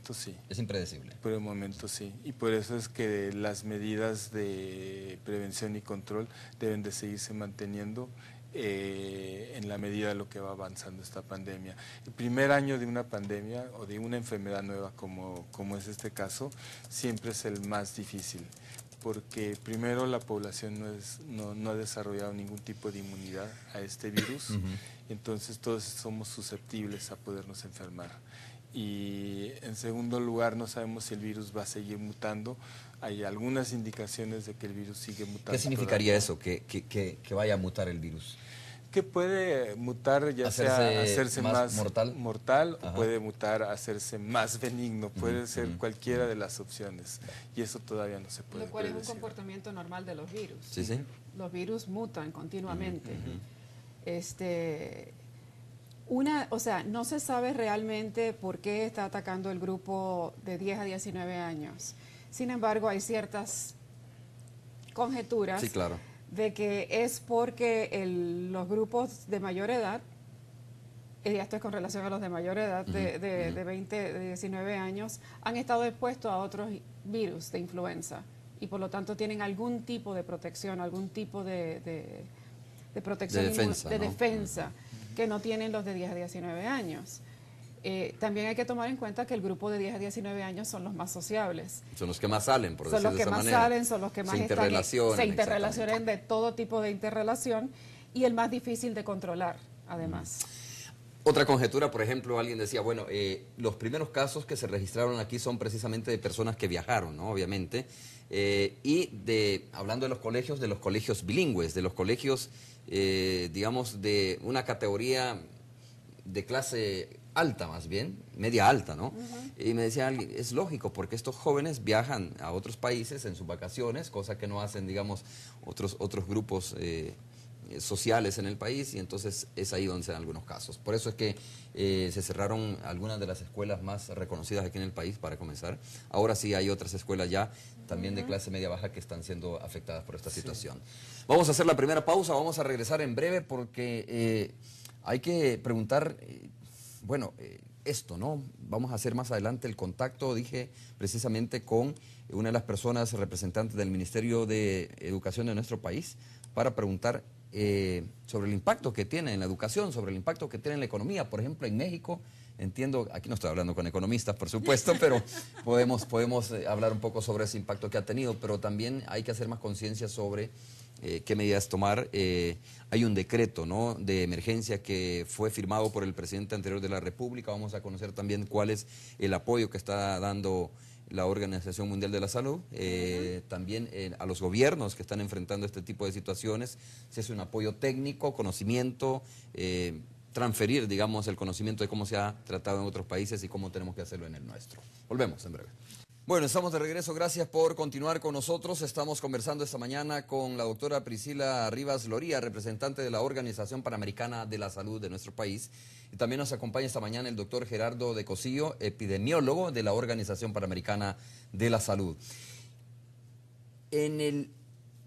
momento sí. Es impredecible. Por el momento sí. Y por eso es que las medidas de prevención y control deben de seguirse manteniendo en la medida de lo que va avanzando esta pandemia. El primer año de una pandemia o de una enfermedad nueva como es este caso, siempre es el más difícil, porque primero la población no ha desarrollado ningún tipo de inmunidad a este virus, entonces todos somos susceptibles a podernos enfermar. Y en segundo lugar, no sabemos si el virus va a seguir mutando. Hay algunas indicaciones de que el virus sigue mutando. ¿Qué significaría eso, que vaya a mutar el virus? Que puede mutar ya sea hacerse más mortal o puede mutar a hacerse más benigno, puede ser cualquiera de las opciones y eso todavía no se puede Lo cual predecir. es un comportamiento normal de los virus. Sí, sí. Los virus mutan continuamente. O sea, no se sabe realmente por qué está atacando el grupo de 10 a 19 años. Sin embargo, hay ciertas conjeturas. Sí, claro. De que es porque los grupos de mayor edad, y esto es con relación a los de mayor edad, de 20, de 19 años, han estado expuestos a otros virus de influenza y por lo tanto tienen algún tipo de protección, algún tipo de protección, de defensa que no tienen los de 10 a 19 años. También hay que tomar en cuenta que el grupo de 10 a 19 años son los más sociables. Son los que más salen, por decirlo de esa manera. Son los que más salen, son los que más se interrelacionan de todo tipo de interrelación y el más difícil de controlar, además. Otra conjetura, por ejemplo, alguien decía, bueno, los primeros casos que se registraron aquí son precisamente de personas que viajaron, ¿no? Obviamente. Hablando de los colegios bilingües, de los colegios, digamos, de una categoría de clase alta más bien, media alta, ¿no? Y me decía alguien, es lógico porque estos jóvenes viajan a otros países en sus vacaciones, cosa que no hacen, digamos, otros grupos sociales en el país y entonces es ahí donde se dan algunos casos. Por eso es que se cerraron algunas de las escuelas más reconocidas aquí en el país para comenzar. Ahora sí hay otras escuelas ya también de clase media baja que están siendo afectadas por esta situación. Vamos a hacer la primera pausa, vamos a regresar en breve porque hay que preguntar... Bueno, esto, ¿no? Vamos a hacer más adelante el contacto, dije, precisamente con una de las personas representantes del Ministerio de Educación de nuestro país para preguntar sobre el impacto que tiene en la educación, sobre el impacto que tiene en la economía. Por ejemplo, en México, entiendo, aquí no estoy hablando con economistas, por supuesto, pero podemos hablar un poco sobre ese impacto que ha tenido, pero también hay que hacer más conciencia sobre qué medidas tomar. Hay un decreto, ¿no?, de emergencia que fue firmado por el presidente anterior de la República. Vamos a conocer también cuál es el apoyo que está dando la Organización Mundial de la Salud, también a los gobiernos que están enfrentando este tipo de situaciones, si es un apoyo técnico, conocimiento, transferir, digamos, el conocimiento de cómo se ha tratado en otros países y cómo tenemos que hacerlo en el nuestro. Volvemos en breve. Bueno, estamos de regreso, gracias por continuar con nosotros. Estamos conversando esta mañana con la doctora Priscila Rivas Loría, representante de la Organización Panamericana de la Salud de nuestro país. Y también nos acompaña esta mañana el doctor Gerardo de Cosillo, epidemiólogo de la Organización Panamericana de la Salud. En el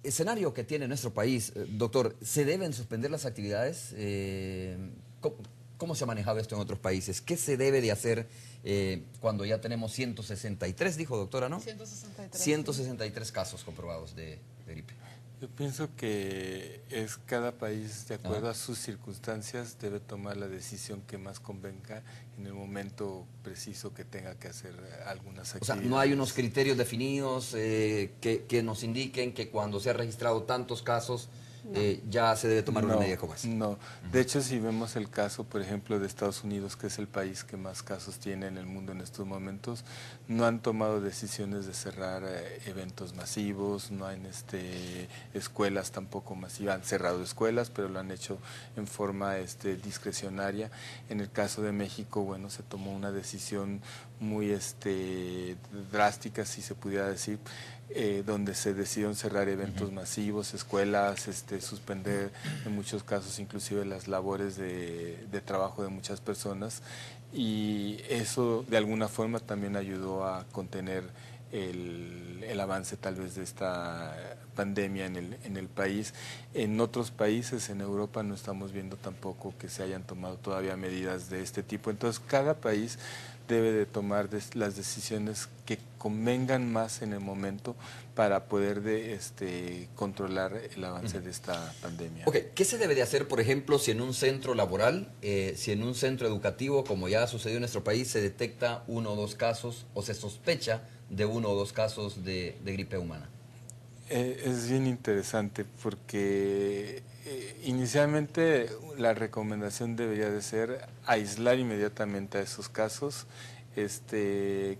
escenario que tiene nuestro país, doctor, ¿se deben suspender las actividades? ¿Cómo se ha manejado esto en otros países? ¿Qué se debe de hacer cuando ya tenemos 163, dijo doctora, ¿no? 163. 163 casos comprobados de gripe. Yo pienso que cada país, de acuerdo a sus circunstancias, debe tomar la decisión que más convenga en el momento preciso que tenga que hacer algunas actividades. O sea, no hay unos criterios definidos que nos indiquen que cuando se han registrado tantos casos ya se debe tomar una medida como esa. No, de hecho si vemos el caso, por ejemplo, de Estados Unidos, que es el país que más casos tiene en el mundo en estos momentos, no han tomado decisiones de cerrar eventos masivos, no hay escuelas tampoco masivas, han cerrado escuelas, pero lo han hecho en forma discrecionaria. En el caso de México, bueno, se tomó una decisión muy drástica, si se pudiera decir, donde se decidieron cerrar eventos masivos, escuelas, suspender en muchos casos inclusive las labores de trabajo de muchas personas, y eso de alguna forma también ayudó a contener el avance tal vez de esta pandemia en el país. En otros países, en Europa, no estamos viendo tampoco que se hayan tomado todavía medidas de este tipo. Entonces cada país debe de tomar las decisiones que convengan más en el momento para poder controlar el avance de esta pandemia. Ok, ¿qué se debe de hacer, por ejemplo, si en un centro laboral, si en un centro educativo, como ya ha sucedido en nuestro país, se detecta 1 o 2 casos o se sospecha de 1 o 2 casos de gripe humana? Es bien interesante porque inicialmente la recomendación debería de ser aislar inmediatamente a esos casos.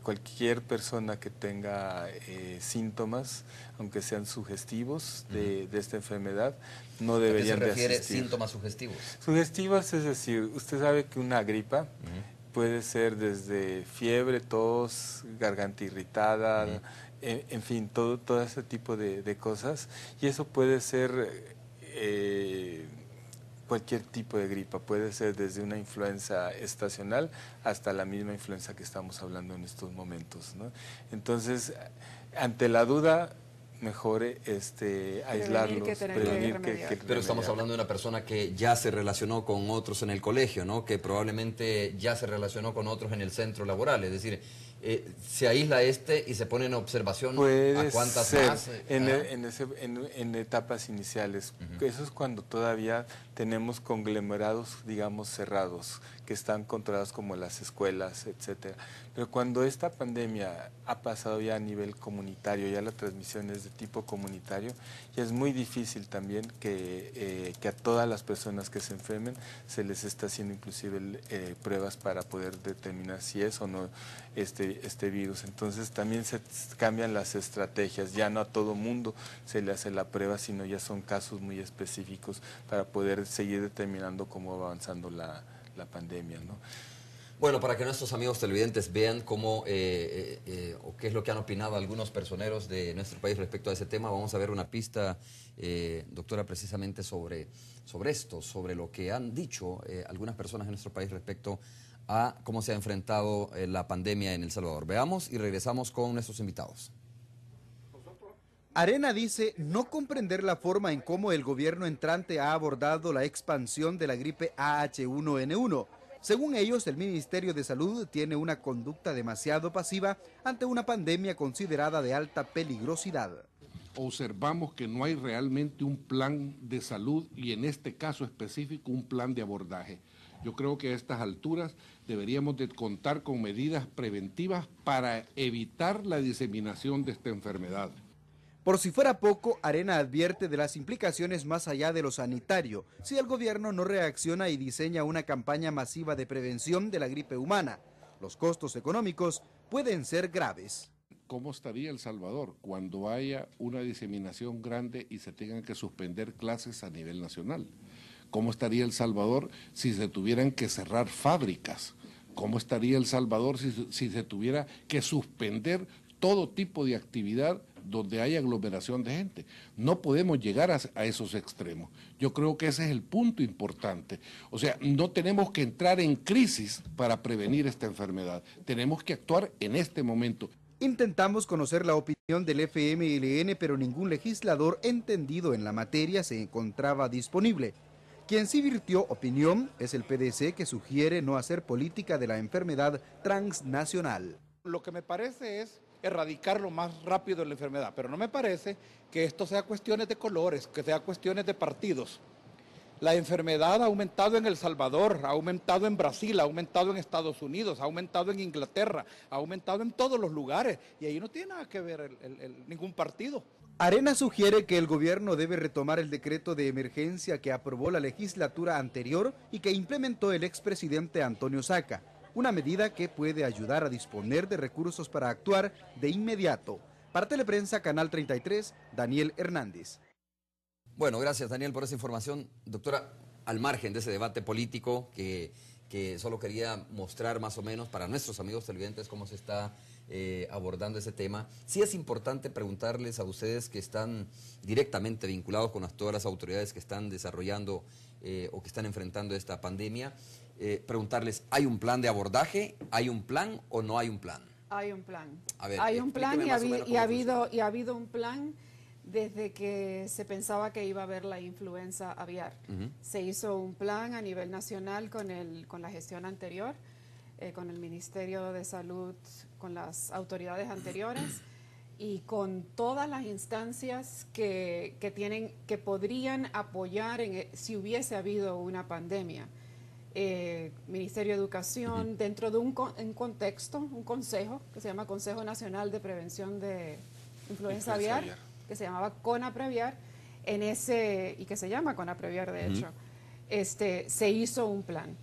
Cualquier persona que tenga síntomas, aunque sean sugestivos de esta enfermedad, no deberían de asistir. ¿A qué se refiere síntomas sugestivos? Sugestivos, es decir, usted sabe que una gripa puede ser desde fiebre, tos, garganta irritada, en fin, todo ese tipo de cosas, y eso puede ser cualquier tipo de gripa, puede ser desde una influenza estacional hasta la misma influenza que estamos hablando en estos momentos, ¿no? Entonces, ante la duda, mejor aislarlos, prevenir que Pero estamos hablando de una persona que ya se relacionó con otros en el colegio, ¿no? Que probablemente ya se relacionó con otros en el centro laboral, es decir, se aísla y se pone en observación a cuántas ser más. en etapas iniciales. Eso es cuando todavía tenemos conglomerados, digamos, cerrados, que están controlados como las escuelas, etcétera. Pero cuando esta pandemia ha pasado ya a nivel comunitario, ya la transmisión es de tipo comunitario, ya es muy difícil también que a todas las personas que se enfermen se les está haciendo inclusive pruebas para poder determinar si es o no este virus. Entonces también se cambian las estrategias, ya no a todo mundo se le hace la prueba, sino ya son casos muy específicos para poder seguir determinando cómo va avanzando la pandemia, ¿no? Bueno, para que nuestros amigos televidentes vean cómo o qué es lo que han opinado algunos personeros de nuestro país respecto a ese tema, vamos a ver una pista, doctora, precisamente sobre esto, sobre lo que han dicho algunas personas en nuestro país respecto a cómo se ha enfrentado la pandemia en El Salvador. Veamos y regresamos con nuestros invitados. Arena dice no comprender la forma en cómo el gobierno entrante ha abordado la expansión de la gripe AH1N1. Según ellos, el Ministerio de Salud tiene una conducta demasiado pasiva ante una pandemia considerada de alta peligrosidad. Observamos que no hay realmente un plan de salud y en este caso específico un plan de abordaje. Yo creo que a estas alturas deberíamos de contar con medidas preventivas para evitar la diseminación de esta enfermedad. Por si fuera poco, Arena advierte de las implicaciones más allá de lo sanitario si el gobierno no reacciona y diseña una campaña masiva de prevención de la gripe humana. Los costos económicos pueden ser graves. ¿Cómo estaría El Salvador cuando haya una diseminación grande y se tengan que suspender clases a nivel nacional? ¿Cómo estaría El Salvador si se tuvieran que cerrar fábricas? ¿Cómo estaría El Salvador si se tuviera que suspender todo tipo de actividad donde hay aglomeración de gente? No podemos llegar a esos extremos. Yo creo que ese es el punto importante. O sea, no tenemos que entrar en crisis para prevenir esta enfermedad. Tenemos que actuar en este momento. Intentamos conocer la opinión del FMLN, pero ningún legislador entendido en la materia se encontraba disponible. Quien sí virtió opinión es el PDC, que sugiere no hacer política de la enfermedad transnacional. Lo que me parece es erradicar lo más rápido la enfermedad, pero no me parece que esto sea cuestiones de colores, que sea cuestiones de partidos. La enfermedad ha aumentado en El Salvador, ha aumentado en Brasil, ha aumentado en Estados Unidos, ha aumentado en Inglaterra, ha aumentado en todos los lugares, y ahí no tiene nada que ver ningún partido. Arena sugiere que el gobierno debe retomar el decreto de emergencia que aprobó la legislatura anterior y que implementó el expresidente Antonio Saca, una medida que puede ayudar a disponer de recursos para actuar de inmediato. Para Teleprensa, Canal 33, Daniel Hernández. Bueno, gracias Daniel por esa información. Doctora, al margen de ese debate político que solo quería mostrar más o menos para nuestros amigos televidentes cómo se está abordando ese tema, sí es importante preguntarles a ustedes que están directamente vinculados con todas las autoridades que están desarrollando o que están enfrentando esta pandemia, preguntarles, ¿hay un plan de abordaje? ¿Hay un plan o no hay un plan? Hay un plan. A ver, hay un plan y ha habido un plan desde que se pensaba que iba a haber la influenza aviar. Se hizo un plan a nivel nacional con la gestión anterior. con el Ministerio de Salud, con las autoridades anteriores y con todas las instancias que podrían apoyar si hubiese habido una pandemia. Ministerio de Educación, dentro de un contexto, un consejo que se llama Consejo Nacional de Prevención de Influenza Aviar, que se llamaba CONAPREVIAR, y que se llama CONAPREVIAR de hecho, se hizo un plan.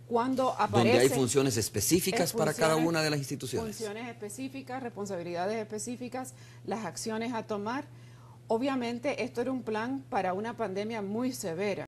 Cuando aparece, donde hay funciones específicas para cada una de las instituciones. Funciones específicas, responsabilidades específicas, las acciones a tomar. Obviamente esto era un plan para una pandemia muy severa.